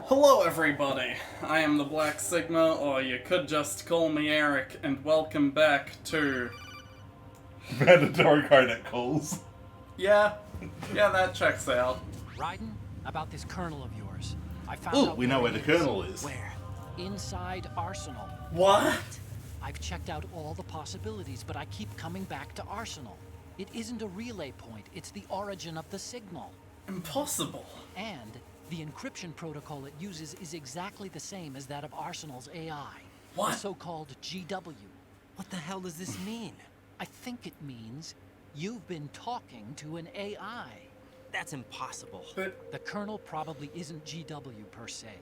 Hello everybody, I am the Black Sigma, or you could just call me Eric, and welcome back to... Mandatory Carnacles. Yeah, that checks out. Raiden, about this colonel of yours. I found Oh, out we know where the it colonel is. Where? Inside Arsenal. What? I've checked out all the possibilities, but I keep coming back to Arsenal. It isn't a relay point, it's the origin of the signal. Impossible. And the encryption protocol it uses is exactly the same as that of Arsenal's AI. What? The so-called GW. What the hell does this mean? I think it means you've been talking to an AI. That's impossible. But... The kernel probably isn't GW per se.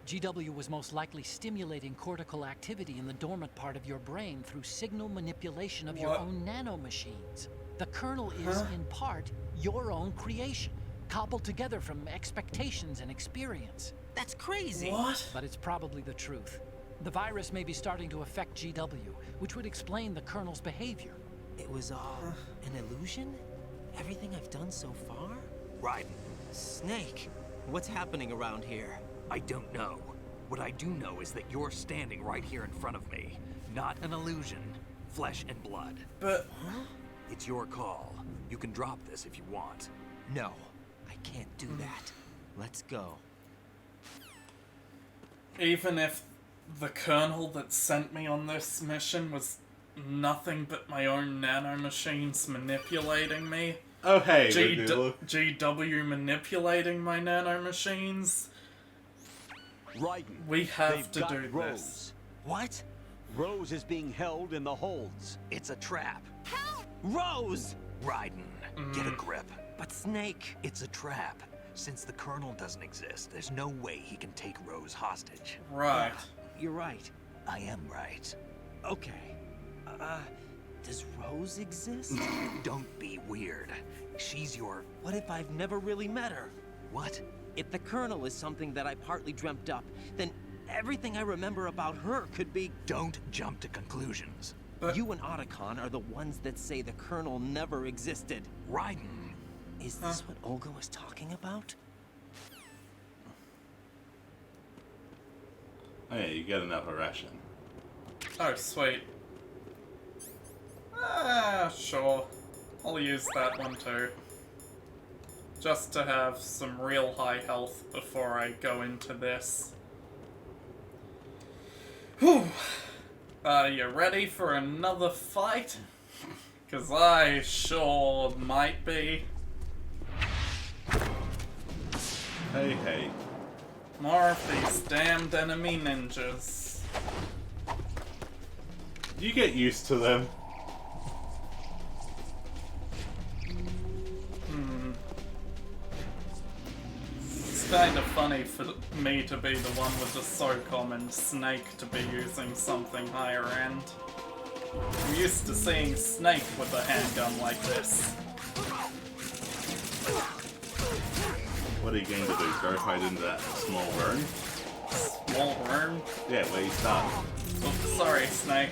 GW was most likely stimulating cortical activity in the dormant part of your brain through signal manipulation of your own nanomachines. The kernel is, in part, your own creation, cobbled together from expectations and experience. That's crazy. What? But it's probably the truth. The virus may be starting to affect GW, which would explain the kernel's behavior. It was all an illusion? Everything I've done so far? Raiden, Snake, what's happening around here? I don't know. What I do know is that you're standing right here in front of me. Not an illusion. Flesh and blood. But... It's your call. You can drop this if you want. No, I can't do that. Let's go. Even if the kernel that sent me on this mission was nothing but my own nanomachines manipulating me, Oh, hey, GW manipulating my nanomachines, Raiden, we have they've to got do Rose. this. What? Rose is being held in the holds. It's a trap. Rose! Raiden, get a grip. But Snake... It's a trap. Since the Colonel doesn't exist, there's no way he can take Rose hostage. Right. You're right. I am right. Okay. Does Rose exist? Don't be weird. She's your... What if I've never really met her? What? If the Colonel is something that I partly dreamt up, then everything I remember about her could be... Don't jump to conclusions. But... You and Otacon are the ones that say the Colonel never existed. Raiden. Is this what Olga was talking about? Oh, yeah, you get another ration. Oh, sweet. Sure. I'll use that one too. Just to have some real high health before I go into this. Whew! You ready for another fight? 'Cause I sure might be. Hey. More of these damned enemy ninjas. You get used to them. It's kind of funny for me to be the one with the SOCOM and Snake to be using something higher end. I'm used to seeing Snake with a handgun like this. What are you going to do? Go right into that small room? Small room? Yeah, where you start. Oops, sorry, Snake.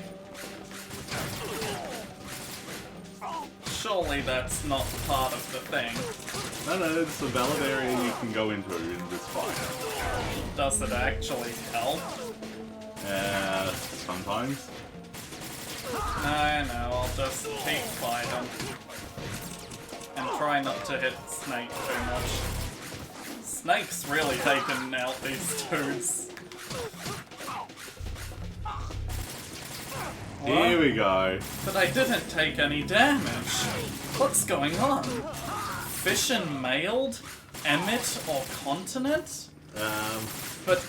Surely that's not part of the thing. No, it's a valid area you can go into in this fight. Does it actually help? Sometimes. I know, I'll just keep fighting. And try not to hit Snake too much. Snake's really taking out these dudes. Here we go. But I didn't take any damage. What's going on? Fission Mailed? Emmet or Continent? But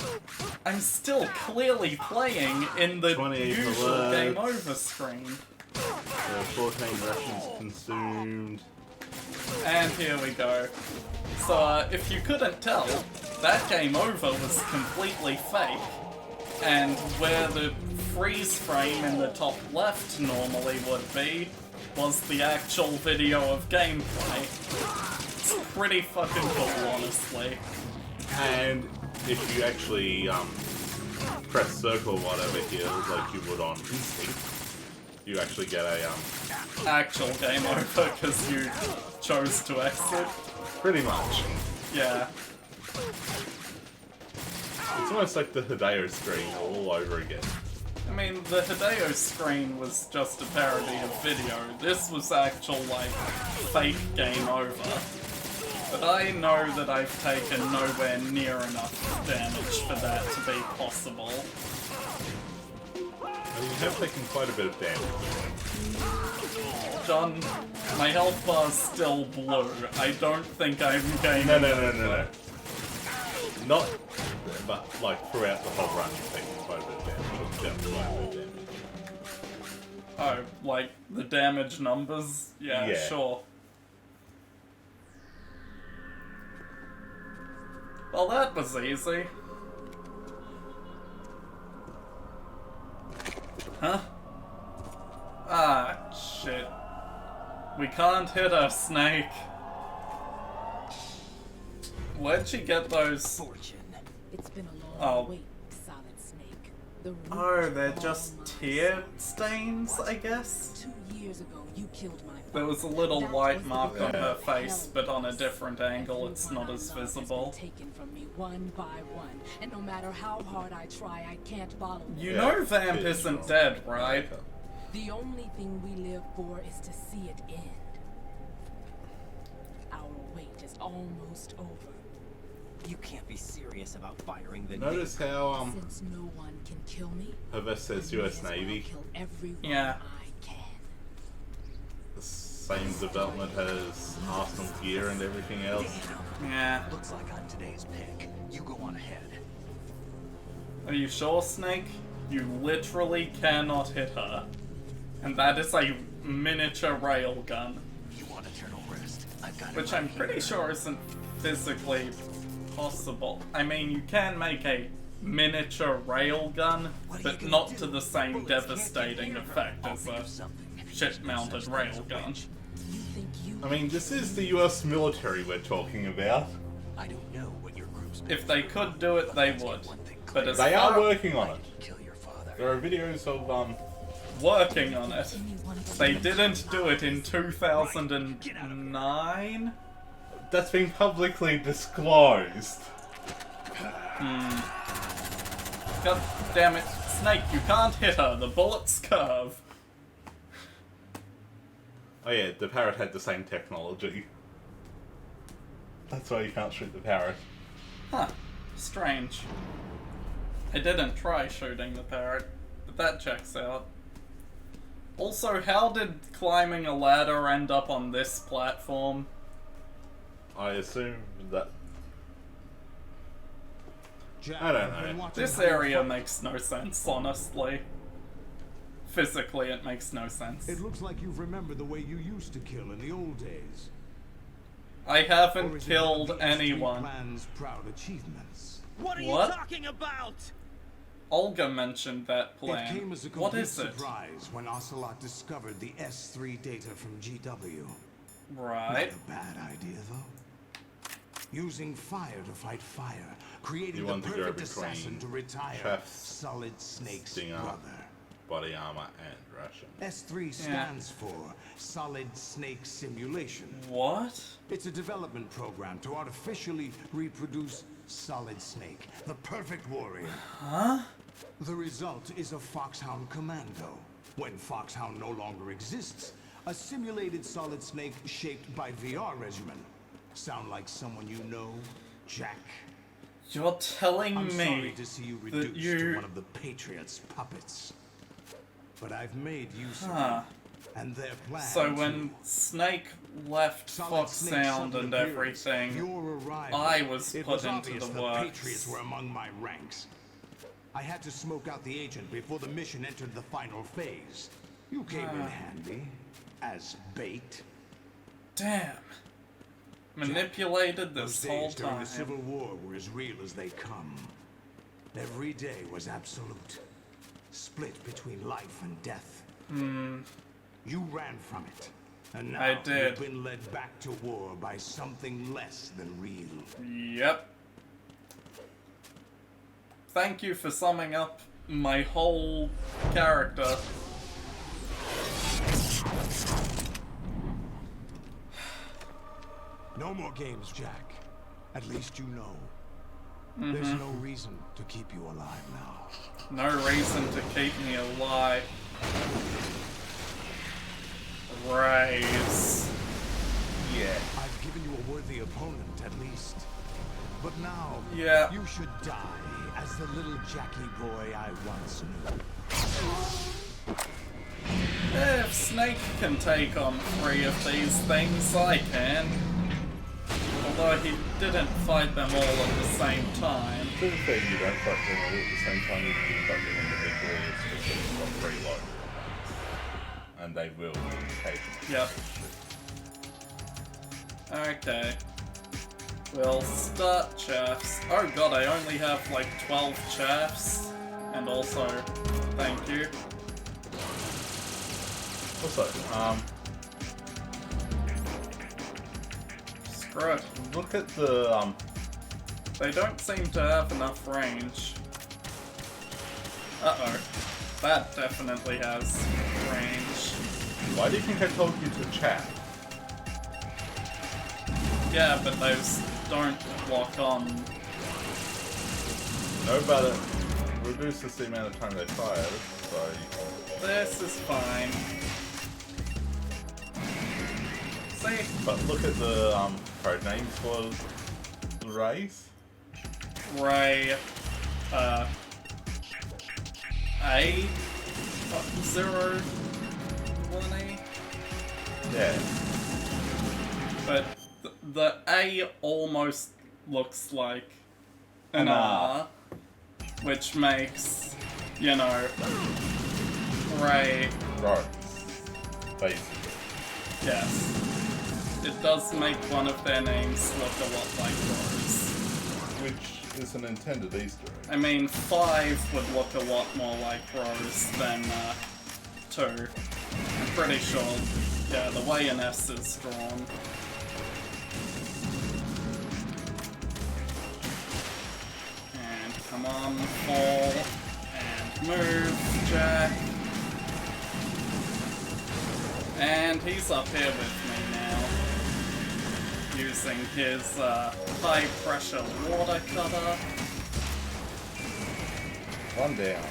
I'm still clearly playing in the 28 usual alerts. game over screen. 14 rations consumed. And here we go. So, if you couldn't tell, that game over was completely fake. And where the freeze frame in the top left normally would be, was the actual video of gameplay. It's pretty fucking cool, honestly. And if you actually press circle or whatever here, like you would on Instinct, you actually get a Actual game over because you chose to exit. pretty much. Yeah. It's almost like the Hideo screen all over again. I mean, the Hideo screen was just a parody of video. This was actual, like, fake game over. But I know that I've taken nowhere near enough damage for that to be possible. Well, you have taken quite a bit of damage. John, my health bar's still blue. I don't think I'm gaining... No. Not, but like throughout the whole run, you've taken quite a bit of damage. Or just quite a bit of damage. Oh, like the damage numbers? Yeah, sure. Well, that was easy. Huh? Ah, shit. We can't hit her, Snake. Where'd she get those? Fortune. It's been a long wait, Solid Snake. Oh, they're just tear stains, I guess? 2 years ago, you killed my father. There was a little white mark on her face, but on a different angle, it's not as visible. Taken from me one by one, and no matter how hard I try, I can't follow. You know Vamp isn't dead, right? The only thing we live for is to see it end. Our wait is almost over. You can't be serious about firing the Notice how, Since no one can kill me, Hover says US Navy. kill everyone Yeah. I can. The same development has Arsenal gear and everything else. Yeah. Looks like I'm today's pick. You go on ahead. Are you sure, Snake? You literally cannot hit her. And that is a miniature railgun. You want eternal rest? I've got it Which right I'm pretty here. sure isn't physically possible. I mean, you can make a miniature railgun, but not to the same devastating effect as a ship-mounted railgun. You think you I mean, this is the US military we're talking about. I don't know what your group's If they could do it, they would. But as They are far working on it. kill your father. There are videos of, working on it, they didn't do it in 2009? that's been publicly disclosed. God damn it, Snake, you can't hit her, the bullets curve. Oh yeah, the parrot had the same technology. That's why you can't shoot the parrot. Huh, strange. I didn't try shooting the parrot, but that checks out. Also, how did climbing a ladder end up on this platform? I assume that... Jack, I don't I've been know. watching This how you area fight. makes no sense, honestly. Physically, it makes no sense. It looks like you've remembered the way you used to kill in the old days. I Or haven't is it killed one of the S3 anyone. plan's proud achievements? What are What? you talking about? Olga mentioned that It plan. came as a What complete is it? surprise when Ocelot discovered the S3 data from GW. Right. Not a bad idea, though. Using fire to fight fire, creating You the want to go perfect between assassin to retire Chef's Solid Snake's Stinger, brother. body armor, and ration. S3 stands for Solid Snake Simulation. What? It's a development program to artificially reproduce Solid Snake, the perfect warrior. Huh? The result is a Foxhound Commando. When Foxhound no longer exists, a simulated Solid Snake shaped by VR regimen. Sound like someone you know, Jack? You're telling I'm me sorry to see you that reduced you... to one of the Patriots' puppets. But I've made use of Huh. them, and their plan So when too. Snake left Solid Snake's Foxhound sudden and appearance, everything, your arrival, I was it put was into obvious the the works. Patriots were among my ranks. I had to smoke out the agent before the mission entered the final phase. You came in handy as bait. Damn. Manipulated Those this whole days during time. the Civil War were as real as they come. Every day was absolute. Split between life and death. You ran from it. And now I did. you've been led back to war by something less than real. Yep. Thank you for summing up my whole character. No more games, Jack. At least you know. There's no reason to keep you alive now. No reason to keep me alive. Raise. Yeah. I've given you a worthy opponent, at least. But now, Yeah. you should die as the little Jackie boy I once knew. If Snake can take on 3 of these things, I can. Although he didn't fight them all at the same time. To be fair, you don't fight them all at the same time, you can fight them individually, it's just that you've got 3 low. And they will occasionally. Yep. Okay. We'll start chaffs. Oh god, I only have like 12 chaffs. And also, thank you. Also, Screw it. look at the, They don't seem to have enough range. Uh-oh. That definitely has range. why do you think I told you to chat? Yeah, but those don't lock on. No, but it reduces the amount of time they fire, so... This is fine. See? But look at the, code names for the race. Ray, A01A? Yeah. But the A almost looks like an An R, which makes, you know, Ray, Rose. Basically. yes. It does make one of their names look a lot like Rose. Which is an intended Easter egg. I mean, 5 would look a lot more like Rose than 2. I'm pretty sure, yeah, the way an S is drawn. And come on, fall, and move, Jack. And he's up here with me now, using his high pressure water cutter. 1 down.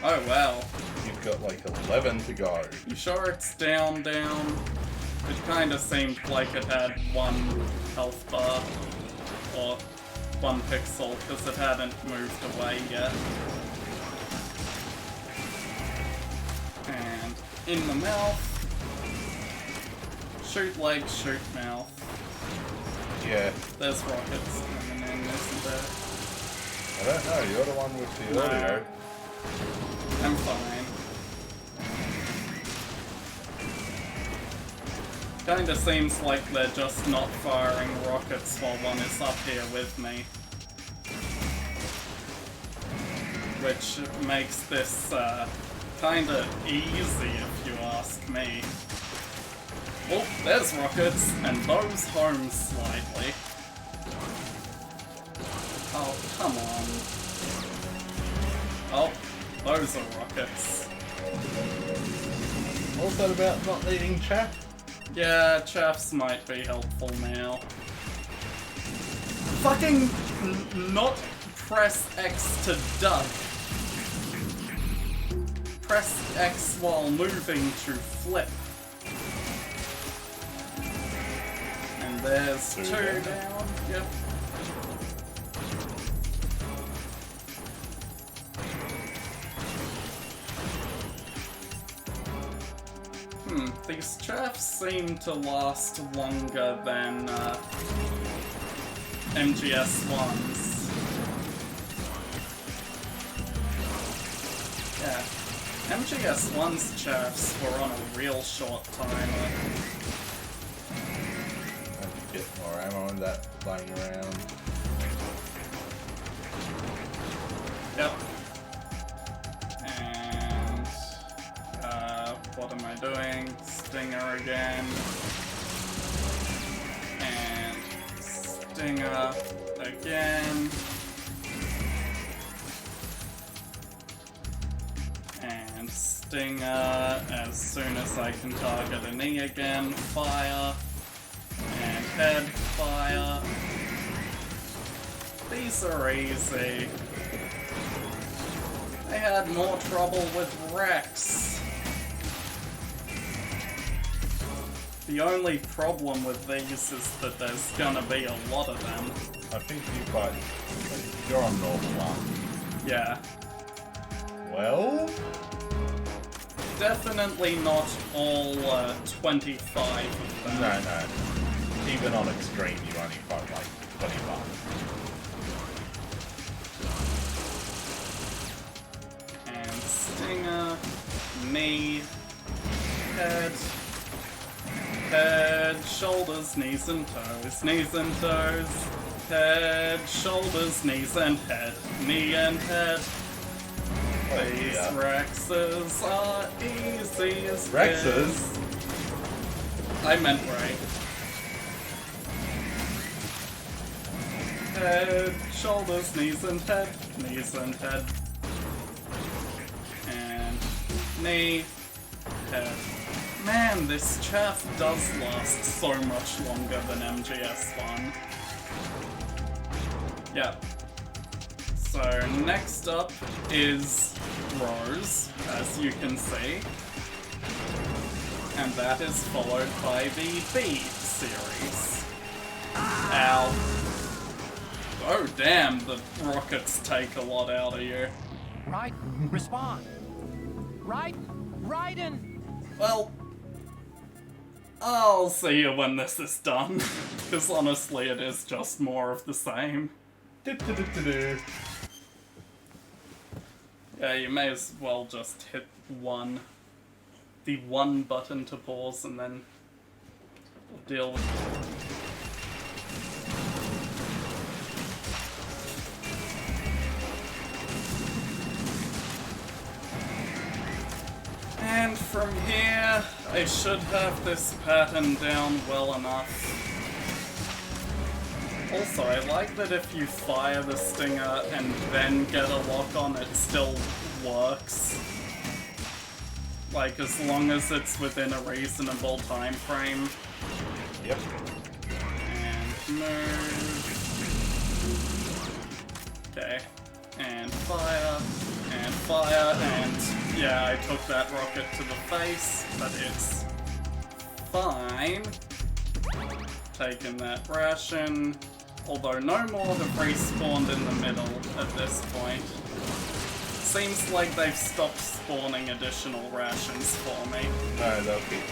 Oh wow. You've got like 11 to go. You sure it's down? It kinda seemed like it had 1 health bar, or 1 pixel, because it hadn't moved away yet. And in the mouth. Shoot leg, shoot mouth. Yeah. There's rockets coming in, isn't there? I don't know, you're the one with the audio. I'm fine. Kinda seems like they're just not firing rockets while one is up here with me. Which makes this kinda easy if you ask me. Oh, there's rockets, and those home slightly. Oh, come on. Oh, those are rockets. What's that about not needing chat? Yeah, chaffs might be helpful now. Fucking not press X to duck. Press X while moving to flip. And there's 2 down. Yep. These chaffs seem to last longer than MGS1s. Yeah, MGS1's chaffs were on a real short timer. Get more ammo in that lying around. Yep. And what am I doing? Stinger again. And Stinger again. And Stinger as soon as I can target a knee again. Fire. And head fire. these are easy. I had more trouble with Rex. The only problem with these is that there's gonna be a lot of them. I think you're on normal one. Yeah. Well? Definitely not all 25 of them. No. Even on extreme, you only fight like 25. And Stinger, knee, head, head, shoulders, knees and toes, head, shoulders, knees and head, knee and head. These Rexes are easy as Rexes? I meant right. Head, shoulders, knees and head, and knee, head. Man, this chaff does last so much longer than MGS1. Yep. So next up is Rose, as you can see. And that is followed by the B series. Ow. Oh damn, the rockets take a lot out of you. Raiden, respond. Raiden! Well, I'll see you when this is done. Because honestly, it is just more of the same. Yeah, you may as well just hit the one button to pause and then deal with it. And from here, I should have this pattern down well enough. Also, I like that if you fire the stinger and then get a lock on, it still works. Like, as long as it's within a reasonable time frame. Yep. And move. Okay. And fire. And fire. And yeah, I took that rocket to the face, but it's fine. Taking that ration. Although no more have respawned in the middle at this point. Seems like they've stopped spawning additional rations for me. No, they'll keep.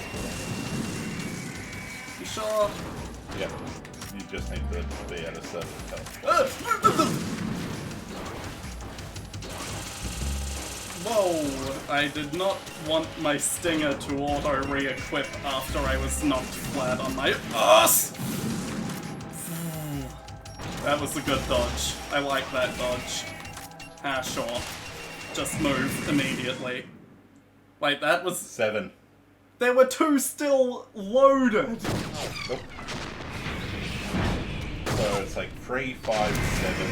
You sure? Yep. You just need to be at a certain health. Whoa! I did not want my stinger to auto-re-equip after I was knocked flat on my ass! That was a good dodge. I like that dodge. Ah, sure. Just move immediately. Wait, that was... 7. There were 2 still loaded! Nope. So it's like 3, 5, 7,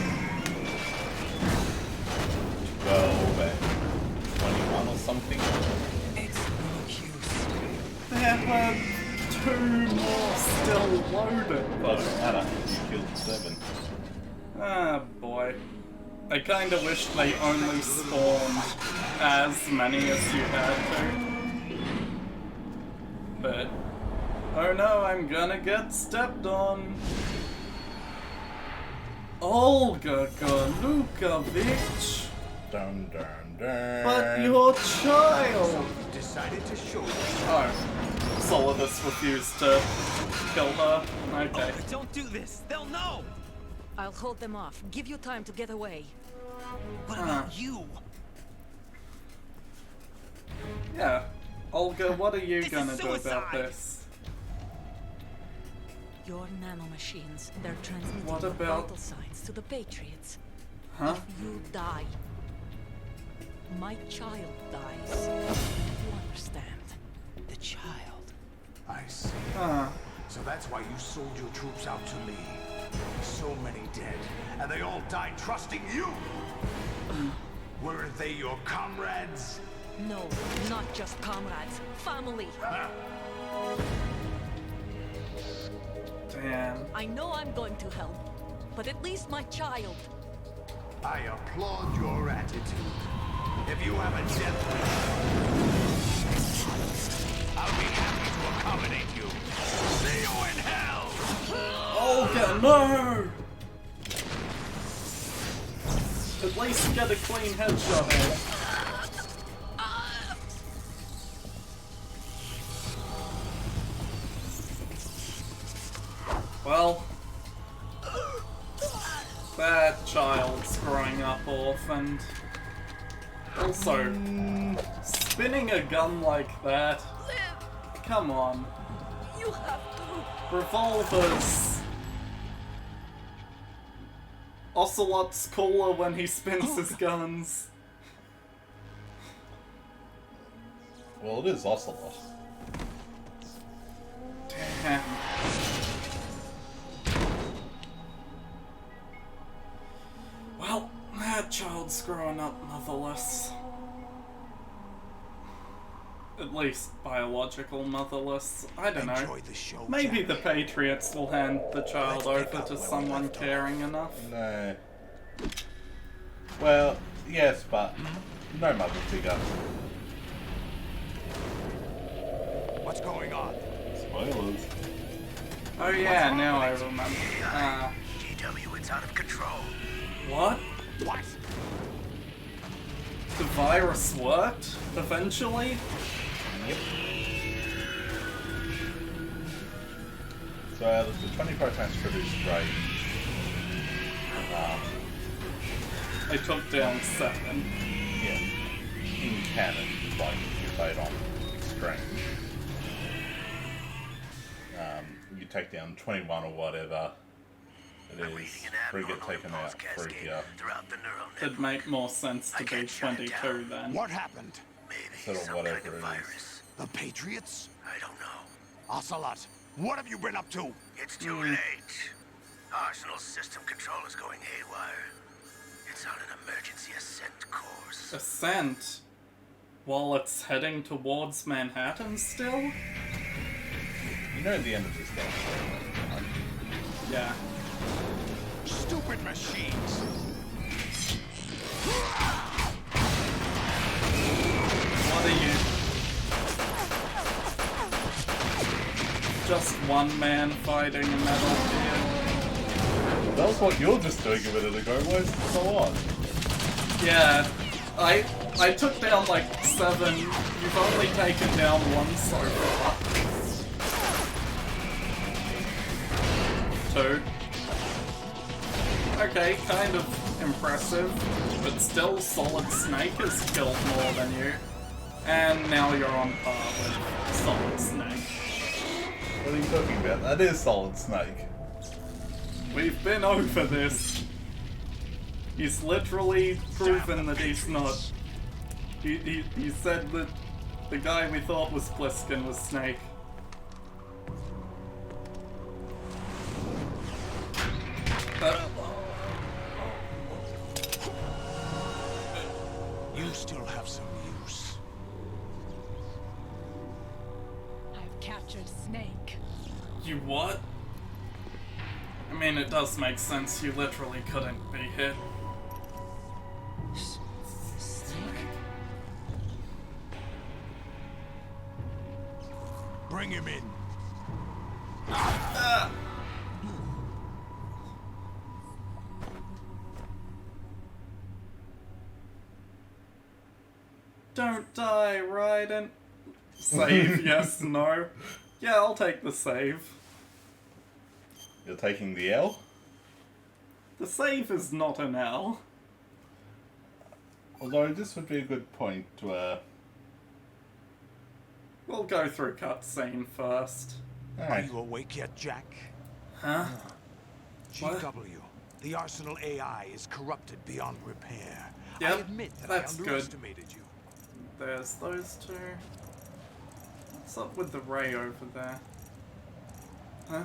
12, and 21 or something. It's no use. There were 2 more still loaded. Doesn't matter. You killed 7. Ah, boy. I kinda wish they only spawned as many as you had to. But... oh no, I'm gonna get stepped on. Olga Galukovich. Dun dun dun. But your child! Decided to show you. Oh. Solidus refused to kill her. Okay. Oh, don't do this! They'll know! I'll hold them off. Give you time to get away. What about you? Yeah. Olga, what are you This gonna is do about suicide. this? Your nanomachines, they're transmitting What your about- vital signs to the Patriots. Huh? If you die, my child dies. You understand? The child. I see. Huh. So that's why you sold your troops out to me. So many dead, and they all died trusting you! Weren't they your comrades? No, not just comrades. Family. Damn. I know I'm going to help. but at least my child. I applaud your attitude. If you have a death wish, I'll be happy to accommodate you. See you in hell! Oh, no! At least get a clean headshot here. Well, that child's growing up orphaned. Also, spinning a gun like that? Come on. You have to. Revolvers. Ocelot's cooler when he spins his guns. Well, it is Ocelot. Damn. Well, that child's growing up motherless. At least biological motherless. I don't know. Enjoy the show, Maybe Jack. the Patriots will hand the child Let's pick over up to where we someone left off. caring enough. No. Well, yes, but no mother figure. What's going on? Spoilers. Oh yeah, now I remember. GW, it's out of control. What? What? The virus worked? Eventually? Yep. So out of the 25 mass produced Raiden, I took down 7. yeah, in canon, like if you played on Extreme, you take down 21 or whatever it is, 3 get taken out, 3 here, It'd make more sense to be 22 then. What happened? sort of whatever it is. The Patriots? I don't know. Ocelot, what have you been up to? It's too late. Arsenal system control is going haywire. It's on an emergency ascent course. Ascent? While it's heading towards Manhattan still? You know the end of this game, right? Yeah. Stupid machines. What are you? Just one man fighting a metal gear? That was what you were just doing a minute ago, why is it so odd? Yeah. I took down like 7. You've only taken down 1 so far. 2. Okay, kind of impressive, but still Solid Snake has killed more than you. And now you're on par with Solid Snake. What are you talking about? That is Solid Snake. We've been over this. He's literally proven that he's not. He said that the guy we thought was Pliskin was Snake. You still have some use. I've captured Snake. You what? I mean, it does make sense. You literally couldn't be hit. Snake? Bring him in. Don't die, Raiden. Save, yes, no. Yeah, I'll take the save. You're taking the L? The save is not an L. Although this would be a good point to, We'll go through cutscene first. Are alright. you awake yet, Jack? Huh? What? GW, the Arsenal AI is corrupted beyond repair. Yep, I admit that that's I good. underestimated you. There's those 2. What's up with the ray over there? Huh?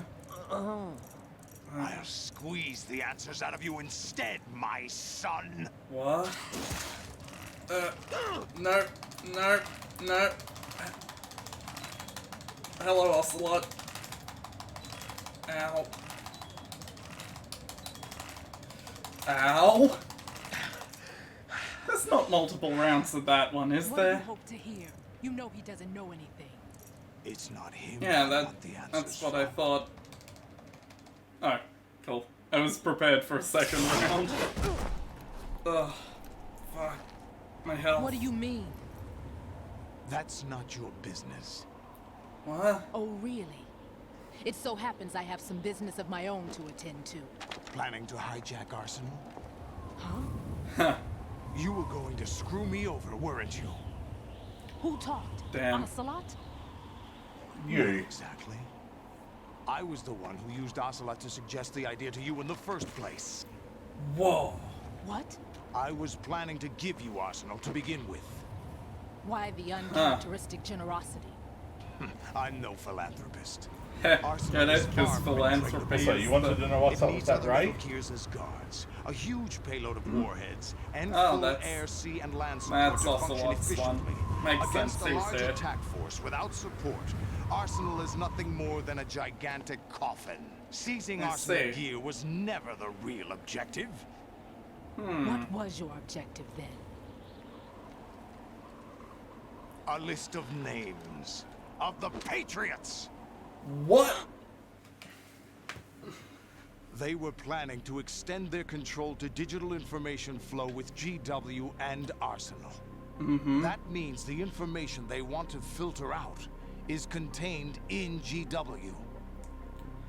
I'll squeeze the answers out of you instead, my son. What? No, no, no. Hello, Ocelot. Ow. Ow! There's not multiple rounds of that one, is What do you there? hope to hear? You know he doesn't know anything. It's not him. Yeah, I that, want the answers that's what I from. thought. Oh, cool. I was prepared for a second round. Ugh. Fuck. My health. What do you mean? That's not your business. What? Oh, really? It so happens I have some business of my own to attend to. Planning to hijack Arsenal? Huh? You were going to screw me over, weren't you? Who talked? Damn. Ocelot? Not You. exactly. I was the one who used Ocelot to suggest the idea to you in the first place. Whoa. What? I was planning to give you Arsenal to begin with. Why the uncharacteristic generosity? I'm no philanthropist. Heh, Arsenal get is it? Because far from philanthropy impregnable. So you wanted to know what's It up with needs that, other right? little gears as guards, a huge payload of warheads, and Oh, full that's- air, sea, and land support that's to function Ocelot's one. efficiently. Makes Against sense, a he large said. attack force without support, Arsenal is nothing more than a gigantic coffin. Seizing I Arsenal see. gear was never the real objective. What was your objective then? A list of names of the Patriots. What? They were planning to extend their control to digital information flow with GW and Arsenal. That means the information they want to filter out is contained in GW,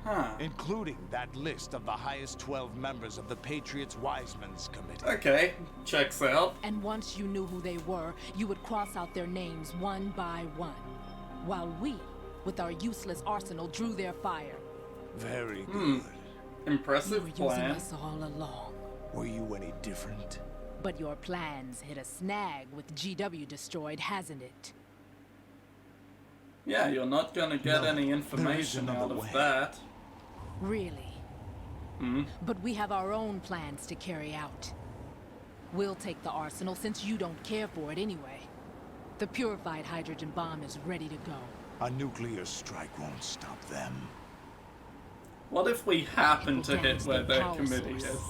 Huh. including that list of the highest 12 members of the Patriots Wiseman's Committee. Okay, checks out. And once you knew who they were, you would cross out their names one by one. While we, with our useless arsenal, drew their fire. Very good. You Impressive were using plan. us all along. Were you any different? But your plans hit a snag with GW destroyed, hasn't it? Yeah, you're not gonna get No, any there is information another out of way. that. Really? But we have our own plans to carry out. We'll take the arsenal since you don't care for it anyway. The purified hydrogen bomb is ready to go. A nuclear strike won't stop them. What if we happen to People hit damage where their their power committee source. is?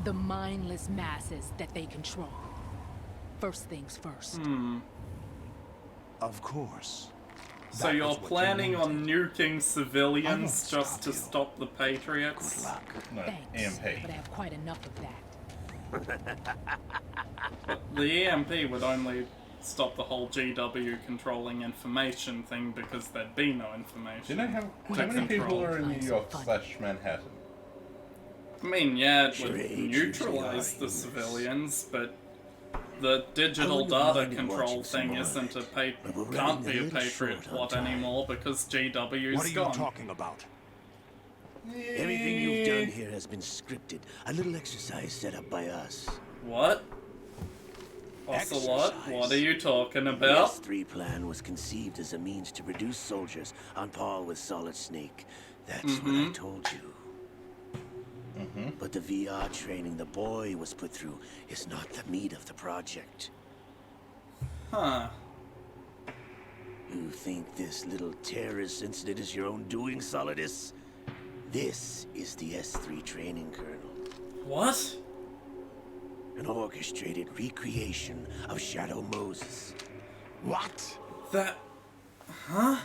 The mindless masses that they control. First things first. Of course. So That you're was what you planning on wanted. nuking civilians stop just to you. stop the Patriots? Good luck. No, Thanks, EMP. but I have quite enough of that. The EMP would only stop the whole GW controlling information thing because there'd be no information. Do you know how many people control. are in New Fine, York fine. / Manhattan? I mean, yeah, it would Sure, agents neutralize are the humorous. civilians, but the digital wouldn't data mind you control watching some thing more isn't of it, but we're can't running be a a little Patriot short on plot time. anymore because GW's What are you gone. talking about? Everything you've done here has been scripted. A little exercise set up by us. What? Ocelot, Exercise. what are you talking The about? S3 plan was conceived as a means to produce soldiers on par with Solid Snake. That's what I told you. But the VR training the boy was put through is not the meat of the project. Huh. You think this little terrorist incident is your own doing, Solidus? This is the S3 training kernel. What? An orchestrated recreation of Shadow Moses. What? That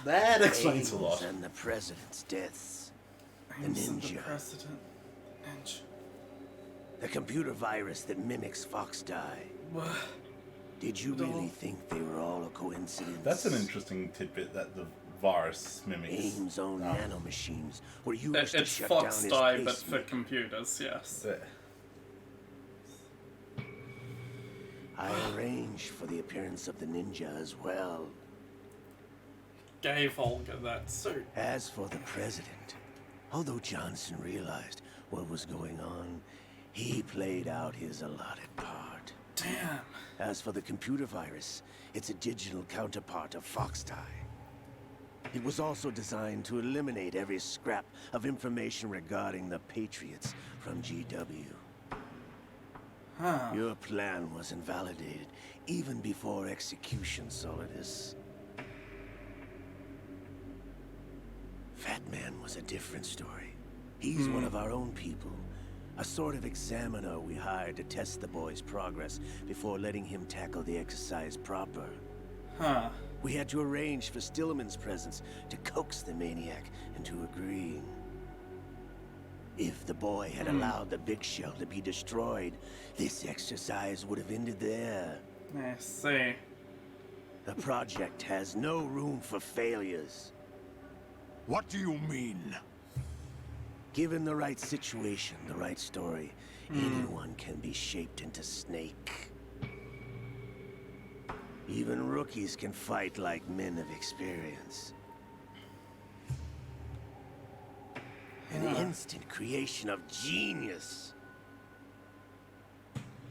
That explains a Aims lot. and the president's deaths. aims at the ninja. president. Ninja. The computer virus that mimics Fox Die. What? Did you really think they were all a coincidence? That's an interesting tidbit that the virus mimics. AIM's own nanomachines were used It's to shut Fox down Die, his but for pacemaker. computers, yes. I arranged for the appearance of the ninja as well. Gave Olga that suit. As for the president, although Johnson realized what was going on, he played out his allotted part. Damn. As for the computer virus, it's a digital counterpart of Fox Die. It was also designed to eliminate every scrap of information regarding the Patriots from GW. Huh. Your plan was invalidated even before execution, Solidus. Fat Man was a different story. He's one of our own people, A sort of examiner we hired to test the boy's progress before letting him tackle the exercise proper. Huh. We had to arrange for Stillman's presence to coax the maniac into agreeing. If the boy had allowed the big shell to be destroyed, this exercise would have ended there. I see. The project has no room for failures. What do you mean? Given the right situation, the right story, anyone can be shaped into Snake. Even rookies can fight like men of experience. An instant creation of genius.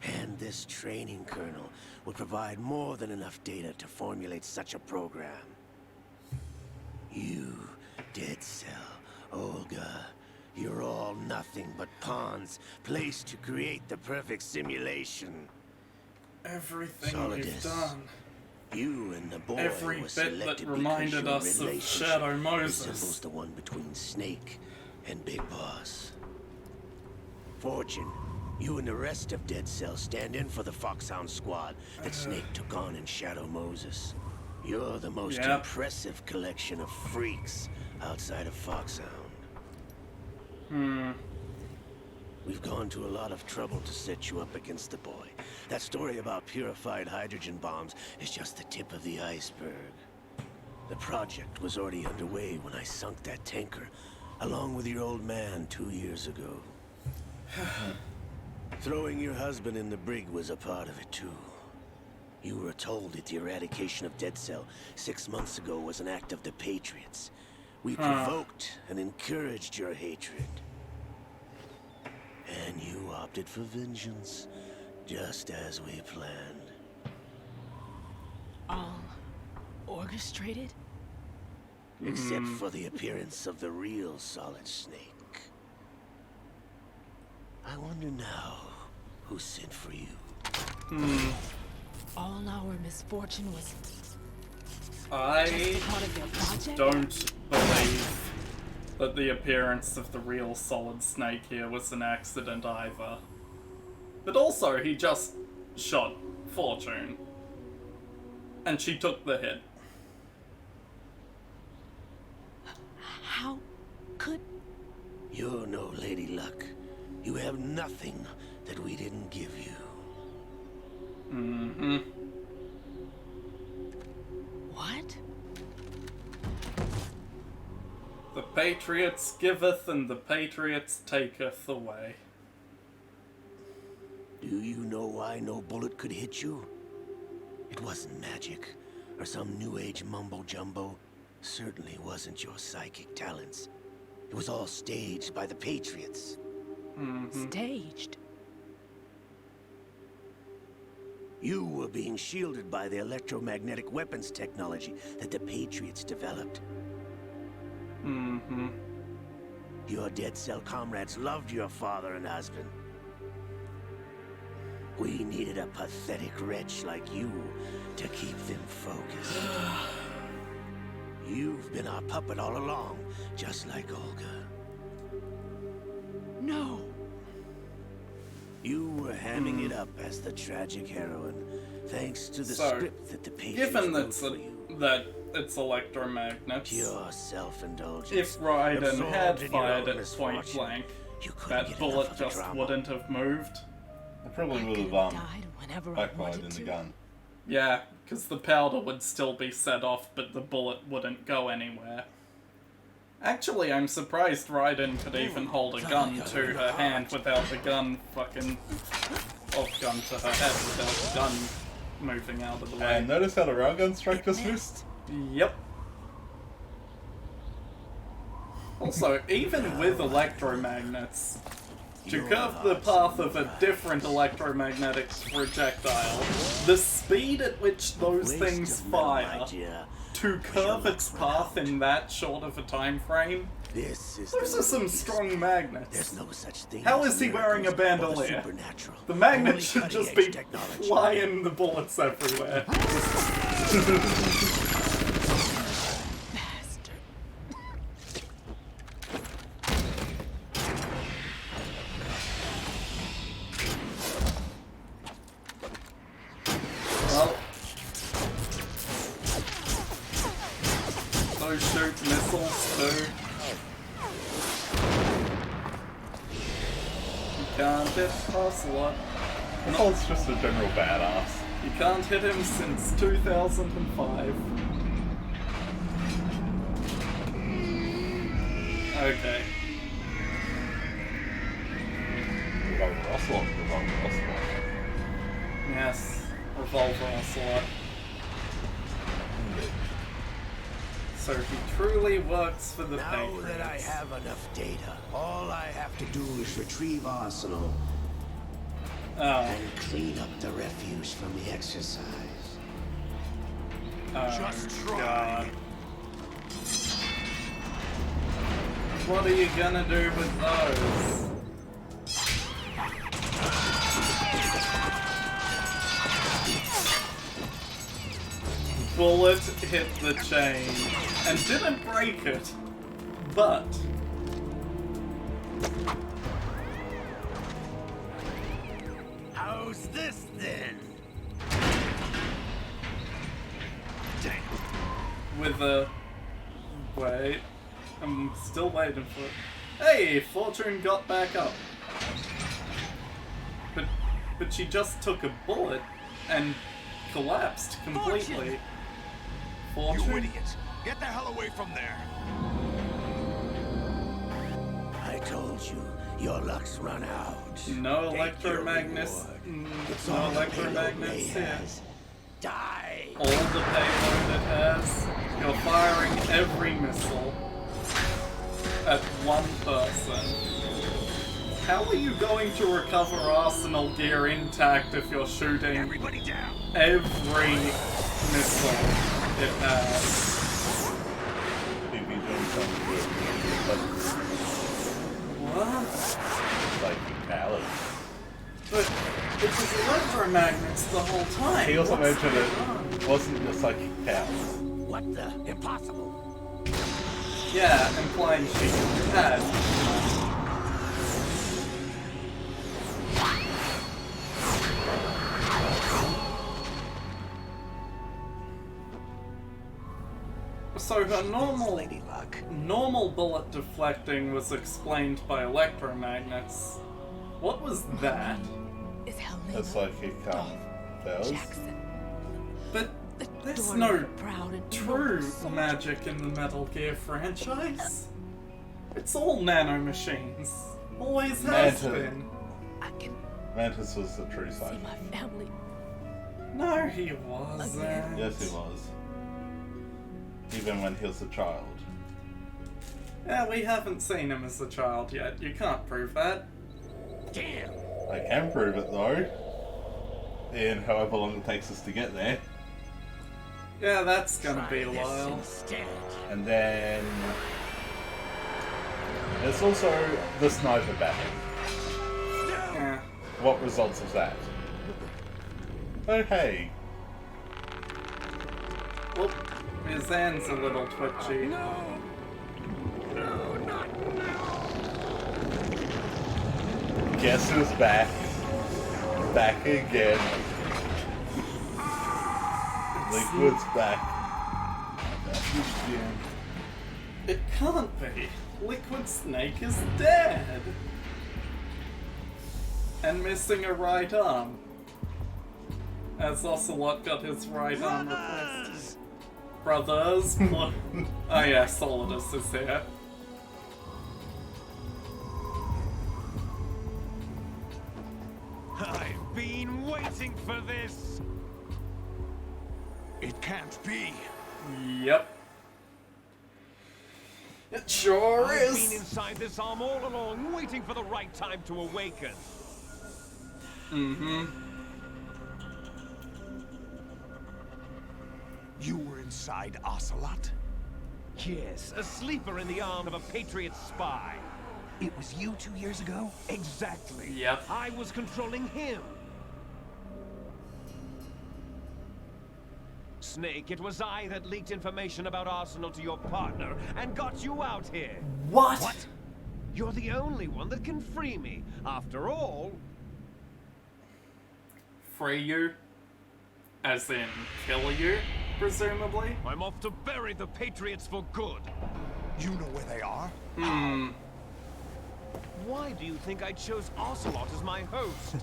And this training kernel would provide more than enough data to formulate such a program. You, Dead Cell, Olga, you're all nothing but pawns placed to create the perfect simulation. Everything you've done. You and the boy Every was bit selected that reminded because us your of relationship Shadow Moses. resembles the one between Snake and Big Boss. Fortune, you and the rest of Dead Cell stand in for the Foxhound squad that Snake took on in Shadow Moses. You're the most impressive collection of freaks outside of Foxhound. We've gone to a lot of trouble to set you up against the boy. That story about purified hydrogen bombs is just the tip of the iceberg. The project was already underway when I sunk that tanker, along with your old man 2 years ago. Throwing your husband in the brig was a part of it too. You were told that the eradication of Dead Cell 6 months ago was an act of the Patriots. We provoked and encouraged your hatred. And you opted for vengeance, just as we planned. All orchestrated? Except for the appearance of the real Solid Snake. I wonder now who sent for you. All our misfortune was I part of your project? don't believe that the appearance of the real Solid Snake here was an accident either. But also, he just shot Fortune. And she took the hit. How could... You're no Lady Luck. You have nothing that we didn't give you. What? The Patriots giveth and the Patriots taketh away. Do you know why no bullet could hit you? It wasn't magic, or some new age mumbo-jumbo. Certainly wasn't your psychic talents. It was all staged by the Patriots. Staged? You were being shielded by the electromagnetic weapons technology that the Patriots developed. Your Dead Cell comrades loved your father and husband. We needed a pathetic wretch like you to keep them focused. You've been our puppet all along, just like Olga. No. You were hamming it up as the tragic heroine, thanks to the So, script that the Patriots Given wrote for you. that it's electromagnets, Pure self-indulgence. if Raiden absorbed had in your fired own at point misfortune. blank, You couldn't that get bullet enough of the just drama. wouldn't have moved. I probably would have Died whenever I backfired wanted in the to. gun. Yeah, because the powder would still be set off, but the bullet wouldn't go anywhere. Actually, I'm surprised Raiden could even hold a gun to her hand without the gun fucking... or gun to her head without the gun moving out of the way. And notice how the railgun strike just missed? Yep. Also, even with electromagnets, to curve the path of a different electromagnetic projectile, the speed at which those Waste things of metal, my fire, dear. to curve its path in that short of a time frame, This is those the are some least. strong magnets. There's no such thing. How as is he wearing a miracles or the bandolier? supernatural. The magnet Only should just cutting-edge be technology. flying the bullets everywhere. Bastard. shoot missiles too. You can't hit Ocelot. Ocelot's just a general badass. You can't hit him since 2005. Okay. Revolver Ocelot, Revolver Ocelot. Yes, Revolver Ocelot. So he truly works for the Now Patriots. that I have enough data, all I have to do is retrieve Arsenal and clean up the refuse from the exercise. Just try. God. What are you gonna do with those? Bullet hit the chain and didn't break it, but How's this then? with a... Wait, I'm still waiting for it. Hey, Fortune got back up. But she just took a bullet and collapsed completely. Fortune? You idiot! Get the hell away from there! I told you, your luck's run out. No Take your electromagnets. reward. It's No all the payload electromagnets Ray here. has. Die! All the payload it has. You're firing every missile at one person. How are you going to recover Arsenal gear intact if you're shooting Everybody down! every missile it has? If you're doing something good, What? like powers. But it was electromagnets the whole time. He also What's mentioned going on? it wasn't the psychic powers. What the? Impossible! Yeah, implying she had. So her normal bullet deflecting was explained by electromagnets. What was that? Is The Helena psychic powers. Jackson. But The there's daughter no of a proud and true noble soldier. magic in the Metal Gear franchise. It's all nanomachines. Always has Mantis. been. I can Mantis was the true see psychic. my family. No, he wasn't. Yes, he was. Even when he was a child. Yeah, we haven't seen him as a child yet. You can't prove that. Damn! I can prove it though. In however long it takes us to get there. Yeah, that's gonna Try be a this while. instead. And then there's also the sniper battle. Yeah. What results of that? Oh hey, Well, his hand's a little twitchy. guess who's back? Back again. Liquid's back. It can't be. Liquid Snake is dead. And missing a right arm. As Ocelot got his right arm replaced. Brothers? What? Oh yeah, Solidus is here. I've been waiting for this! It can't be. Yep. It sure I've been is. inside this arm all along, waiting for the right time to awaken. You were inside Ocelot? Yes, a sleeper in the arm of a Patriot spy. It was you 2 years ago? Exactly. Yep. I was controlling him. Snake, it was I that leaked information about Arsenal to your partner and got you out here. What? You're the only one that can free me. After all, Free you? As in, kill you? presumably. I'm off to bury the Patriots for good. You know where they are? Why do you think I chose Ocelot as my host?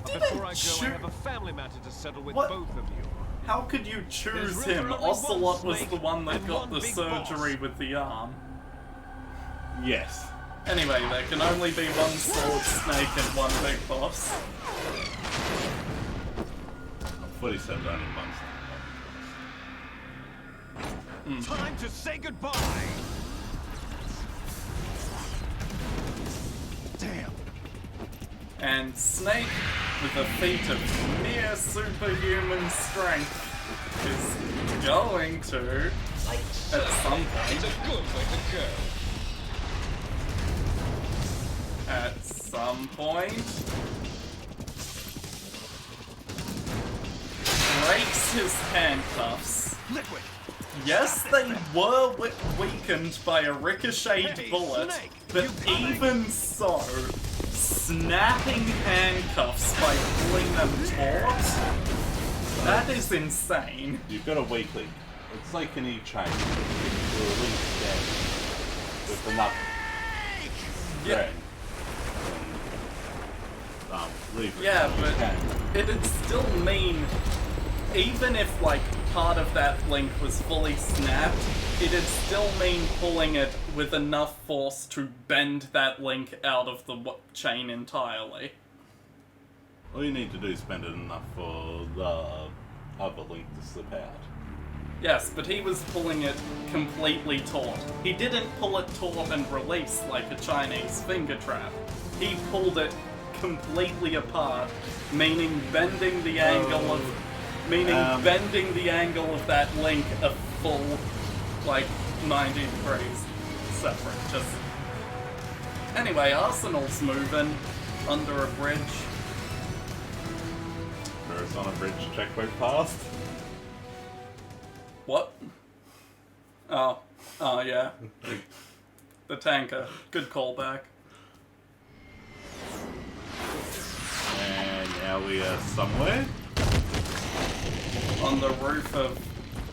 Before I go, I have a family matter to settle with both of you. How could you choose There's him? really only Ocelot one was the one that snake got and the one big surgery boss. with the arm. Yes. Anyway, there can only be one sword snake and one big boss. I'm fully set only one snake. Time to say goodbye. Damn. And Snake, with a feat of near superhuman strength, is going to, at some point, Good way to go. at some point, breaks his handcuffs. Liquid. Yes, they were weakened by a ricocheted Hey, bullet, Snake, but you got it. even so, snapping handcuffs by pulling them taut? That is insane. You've got a weak link. It's like any chain. You're a link there with enough Yeah. thread. Leave it. Yeah, You but can. it'd still mean, even if like part of that link was fully snapped, it'd still mean pulling it with enough force to bend that link out of the chain entirely. All you need to do is bend it enough for the other link to slip out. Yes, but he was pulling it completely taut. He didn't pull it taut and release like a Chinese finger trap. He pulled it completely apart, meaning bending the angle of bending the angle of that link a full, like, 90 degrees separate. Just anyway, Arsenal's moving under a bridge. Whereas on a bridge, checkpoint passed. What? Oh yeah, the tanker. Good callback. And now we are somewhere. On the roof of,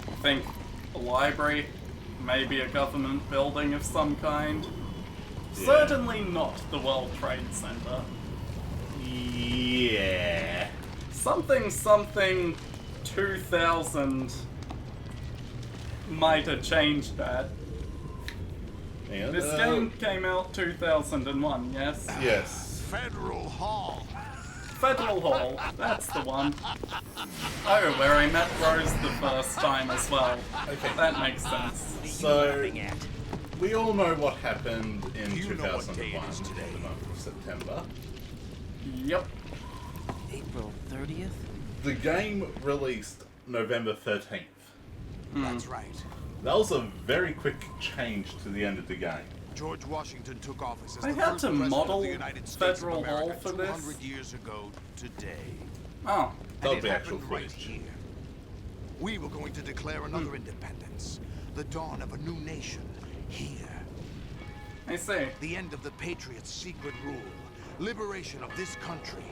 I think, a library, maybe a government building of some kind. Yeah. Certainly not the World Trade Center. Yeah. Something 2000 might have changed that. Hang on, This game came out 2001, yes? Yes. Federal Hall. Federal Hall, that's the one. Oh, where I met Rose the first time as well. Okay. That makes sense. So, we all know what happened in You know what day 2001, it is today. the month of September. Yep. April 30th? The game released November 13th. That's right. That was a very quick change to the end of the game. George Washington took office as They the had first to president model of the United States Federal of America Hall for this? 200 years ago today. Oh. That'll And be it actual happened right footage. here. We were going to declare another independence. The dawn of a new nation. Here. I see. The end of the Patriots' secret rule. Liberation of this country.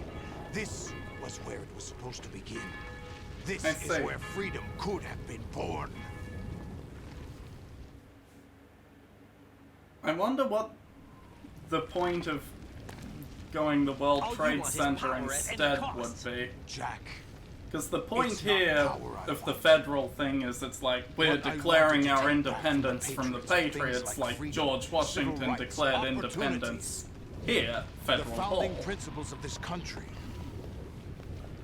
This was where it was supposed to begin. This I is see. where freedom could have been born. I wonder what the point of going the World All you Trade want is Center power at any instead cost. would be. Jack. Because the point It's not here power I of the want. federal thing is it's like we're What I declaring wanted to our take back independence from from the the Patriots, Patriots things like like freedom, George civil Washington rights, declared opportunities. independence. Here, The Federal Hall. founding principles of this country.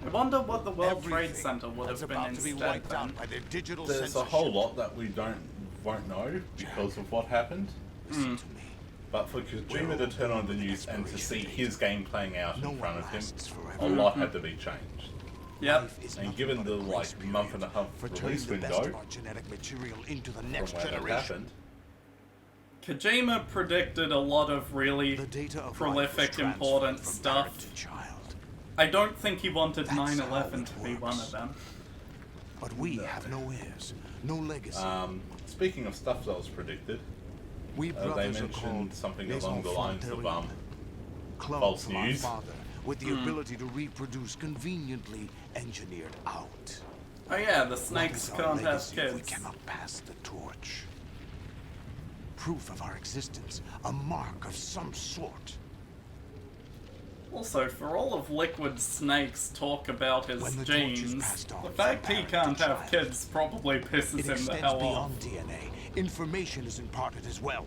I wonder what the World Trade Everything Center would that's have been about to be instead wiped then. out by their digital There's a censorship. whole lot that we won't know because of what happened. Listen to me. But for Kojima to turn on the news and to see his game playing out No in front one of him, lasts forever. a lot had to be changed. Yep. Life is And nothing given but the a grace month and a period half for turning release the best window of our genetic material into the from next where that generation. happened, Kojima predicted a lot of really The data of life prolific, was transferred important from stuff. parent to child. I don't think he wanted That's 9/11 how to it be one works. of them. But we have no heirs, no legacy. speaking of stuff that was predicted, we they brothers are mentioned called something les along the lines enfants of terribles. Cloned false from our news. father, with the ability to reproduce conveniently engineered out. Oh yeah, the snakes What is our can't have legacy if we kids. cannot pass the torch? Proof of our existence, a mark of some sort. Also, for all of Liquid's snakes talk about his When the torch is genes, passed on the from fact he parent can't to have child, kids probably pisses It him the extends hell off. beyond DNA. Information is imparted as well.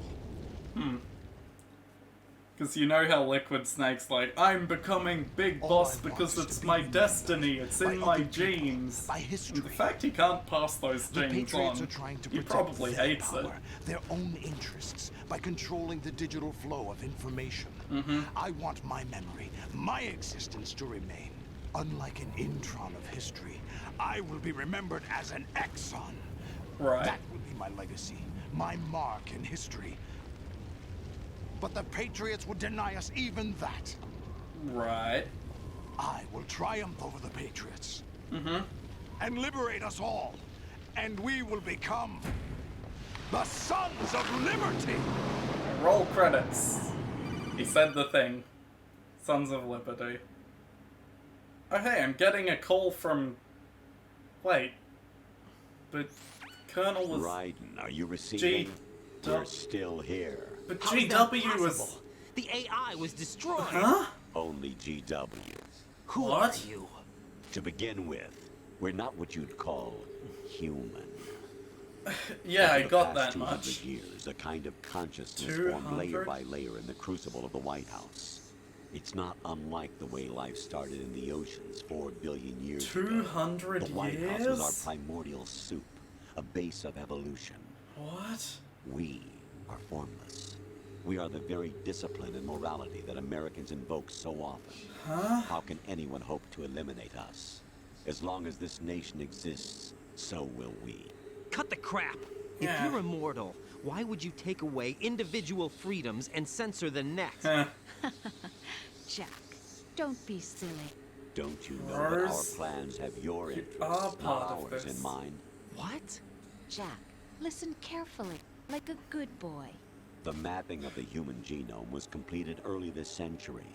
Because you know how Liquid Snake's like, I'm becoming Big All Boss I want because is to it's be my remembered destiny, it's by in my other people, genes. by And history. the fact he can't pass those The genes Patriots on, are trying to he protect probably their hates it. power, their own interests, by controlling the digital flow of information. I want my memory, my existence to remain. Unlike an intron of history, I will be remembered as an exon. Right. That will be my legacy, my mark in history. But the Patriots would deny us even that. Right. I will triumph over the Patriots. And liberate us all. And we will become the Sons of Liberty. Roll credits. He said the thing. Sons of Liberty. Oh hey, I'm getting a call from... Wait. But Colonel was... Raiden, are you receiving? G... We're still here. But How is that GW was... possible? The AI was destroyed. Huh? Only GW. Who What? are you? To begin with, we're not what you'd call human. Yeah, I For the got past that 200 much. years, a kind of consciousness formed layer 200? by layer in the crucible of the White House. It's not unlike the way life started in the oceans 4 billion years ago. 200 The White House was years? our primordial soup, a base of evolution. What? We are formless. We are the very discipline and morality that Americans invoke so often. Huh? How can anyone hope to eliminate us? As long as this nation exists, so will we. Cut the crap. Yeah. If you're immortal, why would you take away individual freedoms and censor the next? Huh. Jack, don't be silly. Don't you know that our Ours? plans have your are interests, part not of ours, this. in mind? What? Jack, listen carefully, like a good boy. The mapping of the human genome was completed early this century.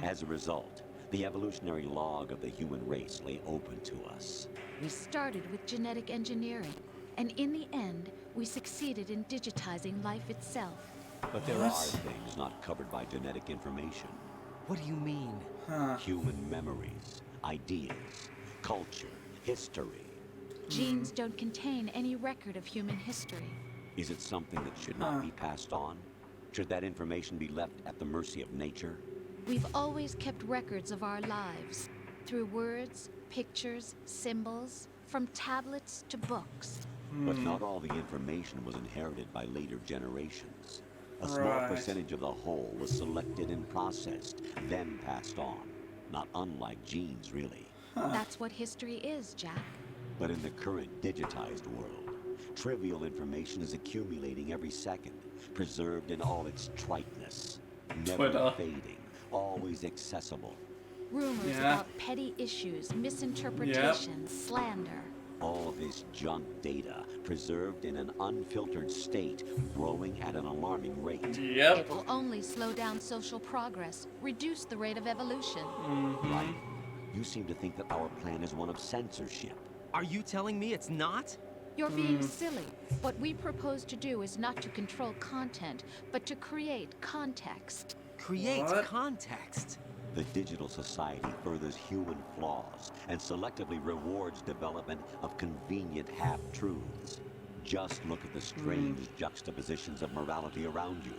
As a result, the evolutionary log of the human race lay open to us. We started with genetic engineering, and in the end, we succeeded in digitizing life itself. But there are things not covered by genetic information. What do you mean? Human memories, ideas, culture, history. Genes don't contain any record of human history. Is it something that should not be passed on? Should that information be left at the mercy of nature? We've always kept records of our lives, through words, pictures, symbols, from tablets to books. But not all the information was inherited by later generations. A small Right. percentage of the whole was selected and processed, then passed on. Not unlike genes, really. That's what history is, Jack. But in the current digitized world, trivial information is accumulating every second, preserved in all its triteness, never Twitter. fading, always accessible. Rumors Yeah. about petty issues, misinterpretations, slander. All this junk data, preserved in an unfiltered state, growing at an alarming rate. Yep. It will only slow down social progress, reduce the rate of evolution. Right? You seem to think that our plan is one of censorship. Are you telling me it's not? You're being silly. What we propose to do is not to control content, but to create context. Create What? context. The digital society furthers human flaws and selectively rewards development of convenient half-truths. Just look at the strange juxtapositions of morality around you.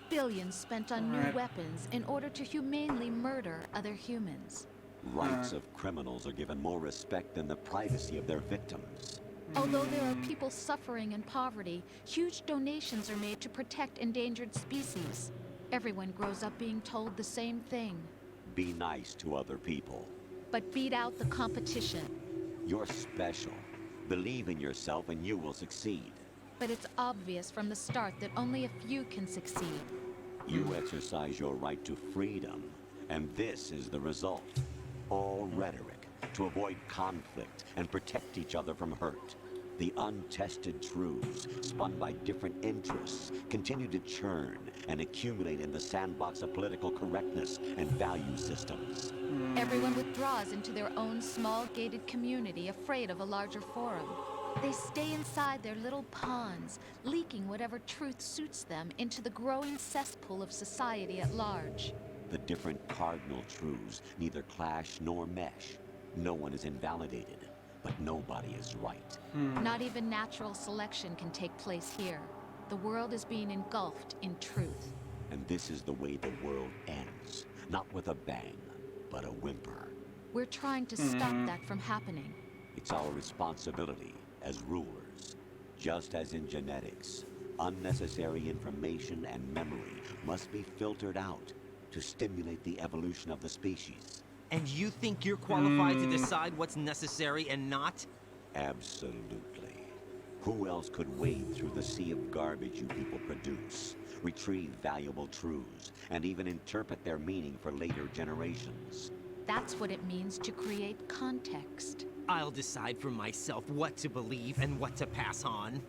Billions spent on new weapons in order to humanely murder other humans. Rights of criminals are given more respect than the privacy of their victims. Although there are people suffering in poverty, huge donations are made to protect endangered species. Everyone grows up being told the same thing. Be nice to other people. But beat out the competition. You're special. Believe in yourself and you will succeed. But it's obvious from the start that only a few can succeed. You exercise your right to freedom, and this is the result. All rhetoric to avoid conflict and protect each other from hurt. The untested truths, spun by different interests, continue to churn and accumulate in the sandbox of political correctness and value systems. Everyone withdraws into their own small gated community, afraid of a larger forum. They stay inside their little ponds, leaking whatever truth suits them into the growing cesspool of society at large. The different cardinal truths neither clash nor mesh. No one is invalidated, but nobody is right. Not even natural selection can take place here. The world is being engulfed in truth. And this is the way the world ends. Not with a bang, but a whimper. We're trying to stop that from happening. It's our responsibility as rulers. Just as in genetics, unnecessary information and memory must be filtered out to stimulate the evolution of the species. And you think you're qualified to decide what's necessary and not? Absolutely. Who else could wade through the sea of garbage you people produce, retrieve valuable truths, and even interpret their meaning for later generations? That's what it means to create context. I'll decide for myself what to believe and what to pass on.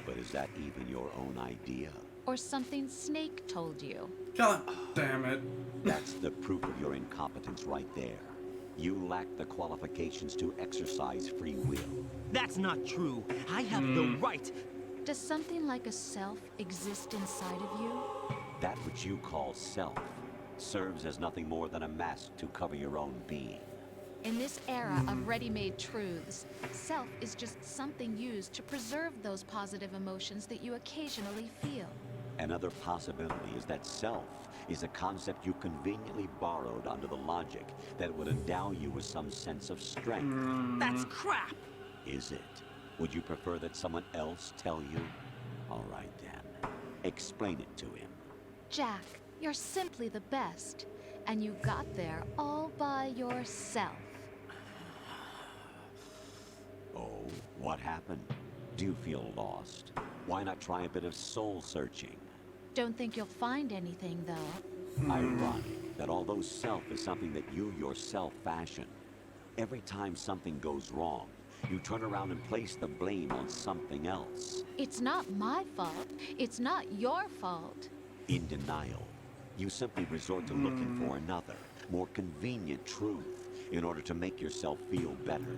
But is that even your own idea? Or something Snake told you? God damn it. That's the proof of your incompetence right there. You lack the qualifications to exercise free will. That's not true. I have the right. Does something like a self exist inside of you? That which you call self serves as nothing more than a mask to cover your own being. In this era of ready-made truths, self is just something used to preserve those positive emotions that you occasionally feel. Another possibility is that self is a concept you conveniently borrowed under the logic that would endow you with some sense of strength. That's crap! Is it? Would you prefer that someone else tell you? All right then. Explain it to him. Jack, you're simply the best. And you got there all by yourself. Oh, what happened? Do you feel lost? Why not try a bit of soul searching? Don't think you'll find anything, though. Ironic that although self is something that you yourself fashion, every time something goes wrong, you turn around and place the blame on something else. It's not my fault. It's not your fault. In denial, you simply resort to looking for another, more convenient truth in order to make yourself feel better.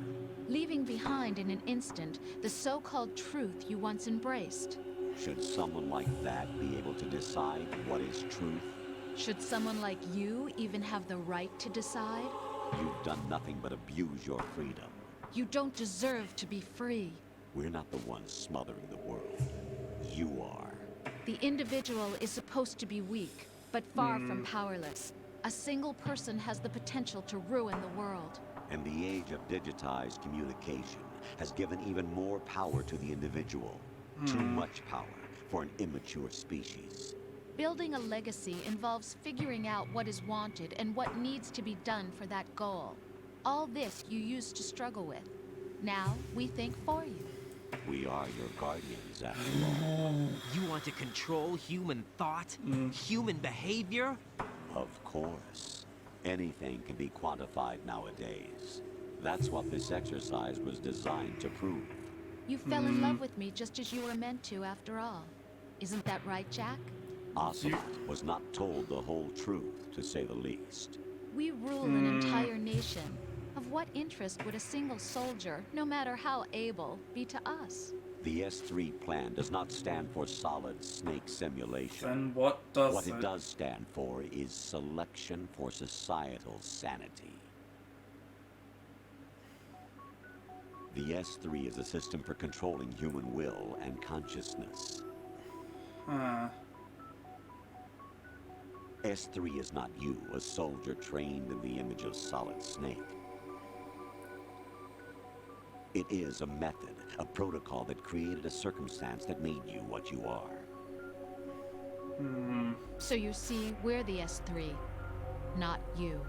Leaving behind in an instant the so-called truth you once embraced. Should someone like that be able to decide what is truth? Should someone like you even have the right to decide? You've done nothing but abuse your freedom. You don't deserve to be free. We're not the ones smothering the world. You are. The individual is supposed to be weak, but far from powerless. A single person has the potential to ruin the world. And the age of digitized communication has given even more power to the individual. Too much power for an immature species. Building a legacy involves figuring out what is wanted and what needs to be done for that goal. All this you used to struggle with. Now we think for you. We are your guardians, after all. You want to control human thought? Human behavior? Of course. Anything can be quantified nowadays. That's what this exercise was designed to prove. You fell in love with me just as you were meant to, after all. Isn't that right, Jack? Ocelot was not told the whole truth, to say the least. We rule an entire nation. Of what interest would a single soldier, no matter how able, be to us? The S3 plan does not stand for solid snake simulation. Then what does What it does stand for is selection for societal sanity. The S3 is a system for controlling human will and consciousness. S3 is not you, a soldier trained in the image of Solid Snake. It is a method, a protocol that created a circumstance that made you what you are. So you see, we're the S3, not you.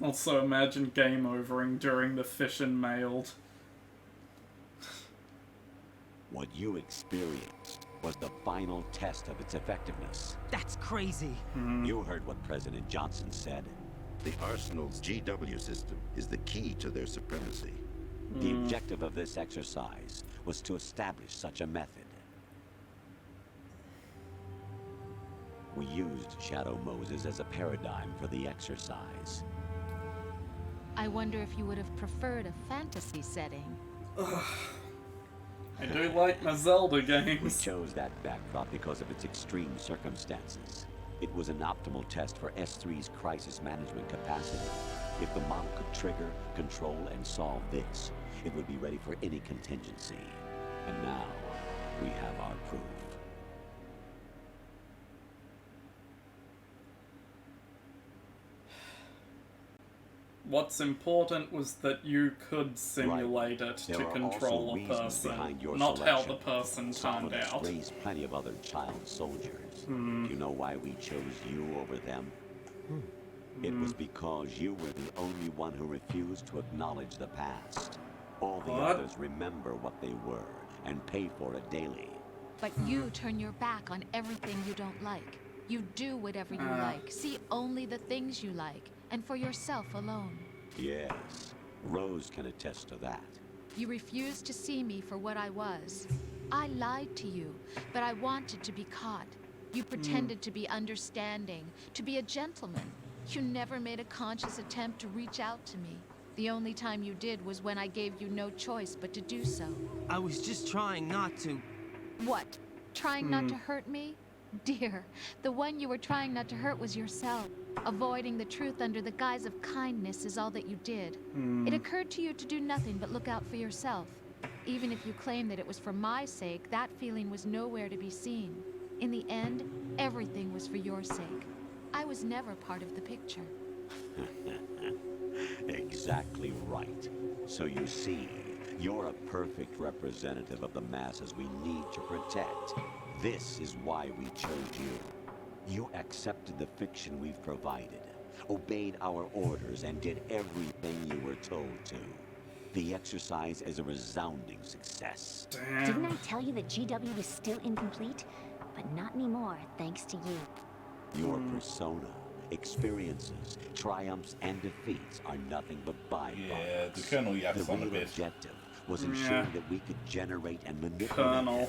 Also imagine game overing during the Fission Mailed. What you experienced was the final test of its effectiveness. That's crazy. You heard what President Johnson said. The Arsenal's GW system is the key to their supremacy. The objective of this exercise was to establish such a method. We used Shadow Moses as a paradigm for the exercise. I wonder if you would have preferred a fantasy setting. I do like my Zelda We games. chose that backdrop because of its extreme circumstances. It was an optimal test for S3's crisis management capacity. If the model could trigger, control, and solve this, it would be ready for any contingency. And now, we have our proof. What's important was that you could simulate it to control a person, not how the person turned out. Raised plenty of other child soldiers. Do you know why we chose you over them? It was because you were the only one who refused to acknowledge the past. All the others remember what they were and pay for it daily. But you turn your back on everything you don't like. You do whatever you like, see only the things you like, and for yourself alone. Yes, Rose can attest to that. You refused to see me for what I was. I lied to you, but I wanted to be caught. You pretended to be understanding, to be a gentleman. You never made a conscious attempt to reach out to me. The only time you did was when I gave you no choice but to do so. I was just trying not to... What? Trying not to hurt me? Dear, the one you were trying not to hurt was yourself. Avoiding the truth under the guise of kindness is all that you did. It occurred to you to do nothing but look out for yourself. Even if you claim that it was for my sake, that feeling was nowhere to be seen. In the end, everything was for your sake. I was never part of the picture. Exactly right. So you see, you're a perfect representative of the masses we need to protect. This is why we chose you. You accepted the fiction we've provided, obeyed our orders, and did everything you were told to. The exercise is a resounding success. Damn. Didn't I tell you that GW is still incomplete? But not anymore, thanks to you. Your persona, experiences, triumphs, and defeats are nothing but byproducts. Yeah, the Colonel yaps on a real bit. objective was ensuring that we could generate and manipulate Colonel. him.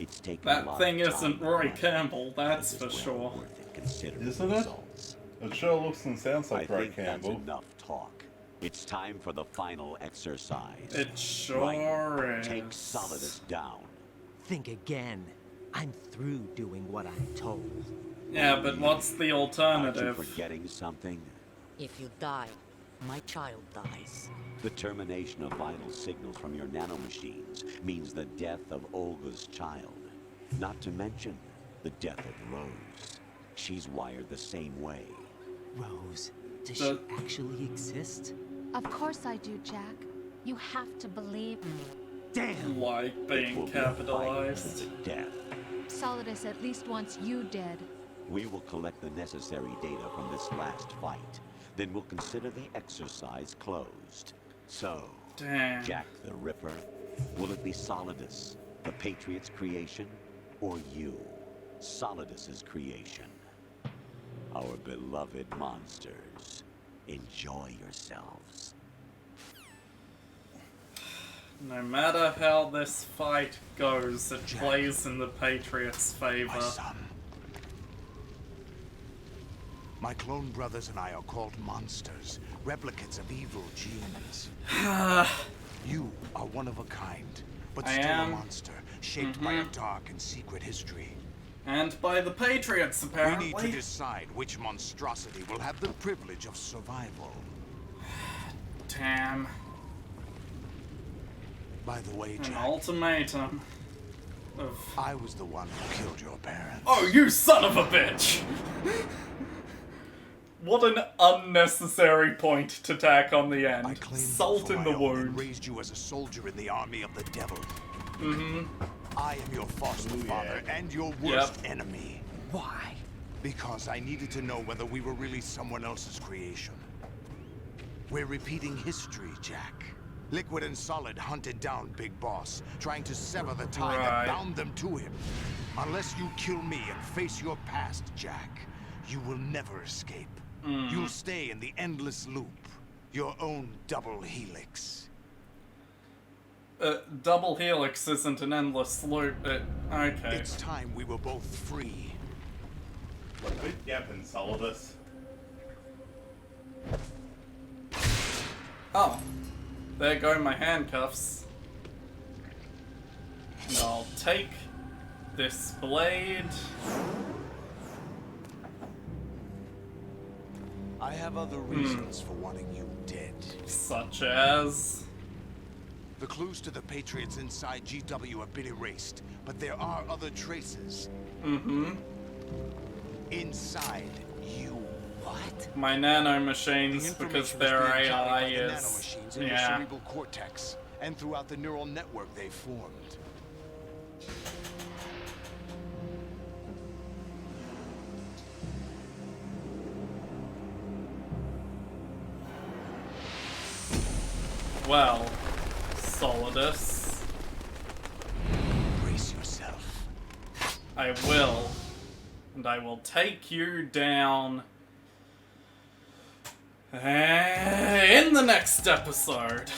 It's taken a That lot thing of isn't time Roy and Campbell, that's it is for well sure. worth it considering Isn't the it? results. It sure looks and sounds like I Roy think Campbell. that's enough talk. It's time for the final exercise. It sure is. Take Solidus down. Think again. I'm through doing what I'm told. Yeah, but what's the Aren't you alternative? forgetting something? If you die, my child dies. The termination of vital signals from your nanomachines means the death of Olga's child. Not to mention the death of Rose. She's wired the same way. Rose, does she actually exist? Of course I do, Jack. You have to believe me. Damn! Like It being will be a fight capitalized. to the death. Solidus at least wants you dead. We will collect the necessary data from this last fight. Then we'll consider the exercise closed. So, Damn. Jack the Ripper, will it be Solidus, the Patriot's creation, or you, Solidus's creation? Our beloved monsters, enjoy yourselves. No matter how this fight goes, it Jack. plays in the Patriots' favor. My son. My clone brothers and I are called monsters, replicates of evil genes. You are one of a kind, but I still am. a monster, shaped by a dark and secret history. And by the Patriots, We apparently. need to decide which monstrosity will have the privilege of survival. Damn. By the way, An Jack, ultimatum. I was the one who killed your parents. Oh, you son of a bitch! What an unnecessary point to tack on the end. I claimed Salt you in for the my own and wound. raised you as a soldier in the army of the devil. I am your foster father and your worst enemy. Why? Because I needed to know whether we were really someone else's creation. We're repeating history, Jack. Liquid and Solid hunted down Big Boss, trying to sever the tie that bound them to him. Unless you kill me and face your past, Jack, you will never escape. You'll stay in the endless loop. Your own double helix. Double helix isn't an endless loop, okay. It's time we were both free. Good yapping, Solidus. Oh. There go my handcuffs. And I'll take this blade. I have other reasons for wanting you dead. Such as? The clues to the Patriots inside GW have been erased, but there are other traces. Inside you. What? My nanomachines, because their AI is... nanomachines in your cerebral cortex, and throughout the neural network they formed. Well, Solidus. Brace yourself. I will. And I will take you down in the next episode.